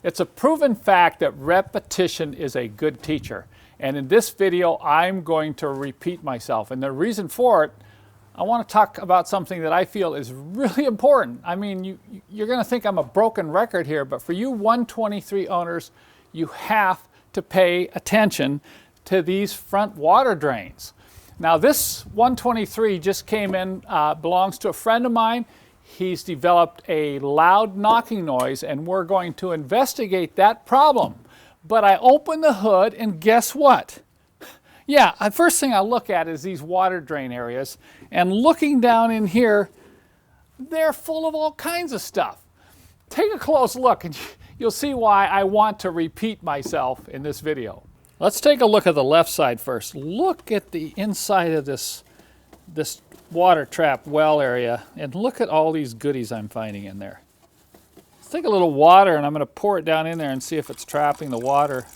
It's a proven fact that repetition is a good teacher. And in this video, I'm going to repeat myself. And the reason for it, I want to talk about something that I feel is really important. I mean, you're going to think I'm a broken record here, but for you 123 owners, you have to pay attention to these front water drains. Now this 123 just came in, belongs to a friend of mine. He's developed a loud knocking noise and we're going to investigate that problem. But I open the hood and guess what? Yeah, the first thing I look at is these water drain areas, and looking down in here, they're full of all kinds of stuff. Take a close look and you'll see why I want to repeat myself in this video. Let's take a look at the left side first. Look at the inside of this water trap well area and look at all these goodies I'm finding in there. Let's take a little water and I'm going to pour it down in there and see if it's trapping the water.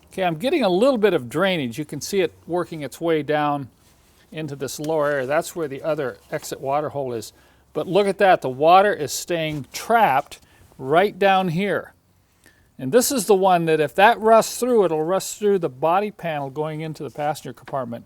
Okay, I'm getting a little bit of drainage. You can see it working its way down into this lower area. That's where the other exit water hole is. But look at that, the water is staying trapped right down here. And this is the one that if that rusts through, it'll rust through the body panel going into the passenger compartment.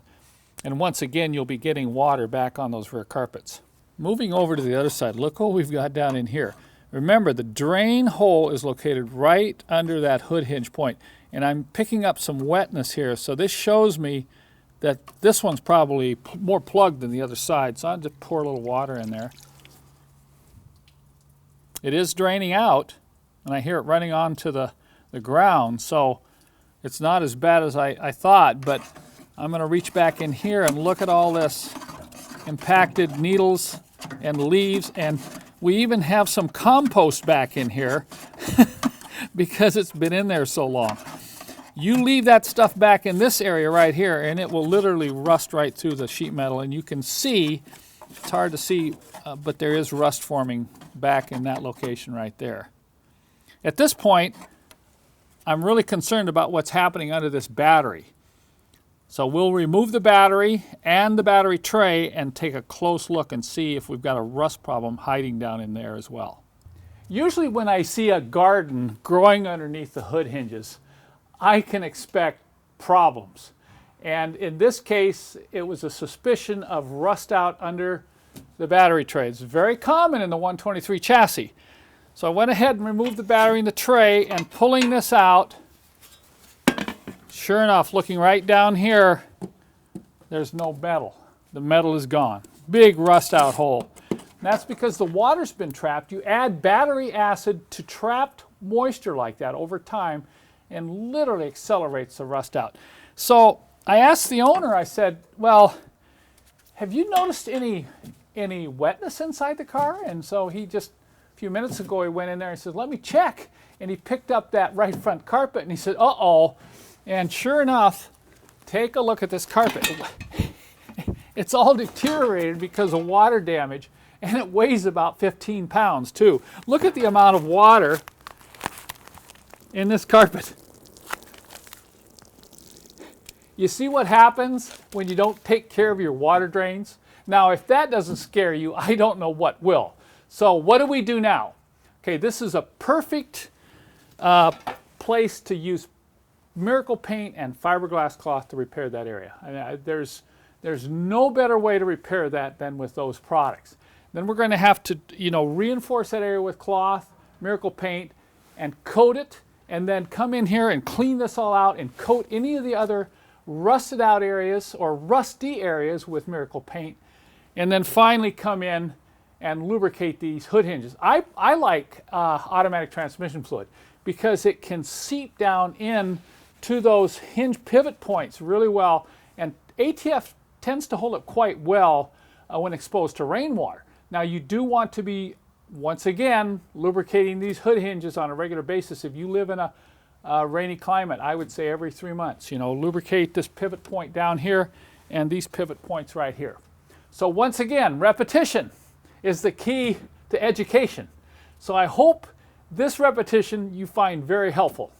And once again, you'll be getting water back on those rear carpets. Moving over to the other side, look what we've got down in here. Remember, the drain hole is located right under that hood hinge point. And I'm picking up some wetness here, so this shows me that this one's probably more plugged than the other side. So I'll just pour a little water in there. It is draining out, and I hear it running onto the ground, so it's not as bad as I thought, but I'm going to reach back in here and look at all this impacted needles and leaves, and we even have some compost back in here because it's been in there so long. You leave that stuff back in this area right here and it will literally rust right through the sheet metal, and you can see, it's hard to see, but there is rust forming back in that location right there. At this point, I'm really concerned about what's happening under this battery. So we'll remove the battery and the battery tray and take a close look and see if we've got a rust problem hiding down in there as well. Usually when I see a garden growing underneath the hood hinges, I can expect problems. And in this case, it was a suspicion of rust out under the battery tray. It's very common in the 123 chassis. So I went ahead and removed the battery in the tray, and pulling this out, sure enough, looking right down here, there's no metal. The metal is gone. Big rust out hole. And that's because the water's been trapped. You add battery acid to trapped moisture like that over time, and literally accelerates the rust out. So I asked the owner, I said, well, have you noticed any wetness inside the car? And so he just, a few minutes ago, he went in there and said, let me check. And he picked up that right front carpet and he said, uh-oh. And sure enough, take a look at this carpet. It's all deteriorated because of water damage, and it weighs about 15 pounds too. Look at the amount of water in this carpet. You see what happens when you don't take care of your water drains? Now, if that doesn't scare you, I don't know what will. So what do we do now? Okay, this is a perfect place to use Miracle Paint and fiberglass cloth to repair that area. I mean, there's no better way to repair that than with those products. Then we're going to have to, reinforce that area with cloth, Miracle Paint, and coat it, and then come in here and clean this all out and coat any of the other rusted out areas or rusty areas with Miracle Paint, and then finally come in and lubricate these hood hinges. I like automatic transmission fluid because it can seep down in to those hinge pivot points really well, and ATF tends to hold it quite well when exposed to rainwater. Now you do want to be, once again, lubricating these hood hinges on a regular basis. If you live in a rainy climate, I would say every 3 months, lubricate this pivot point down here and these pivot points right here. So once again, repetition is the key to education. So I hope this repetition you find very helpful.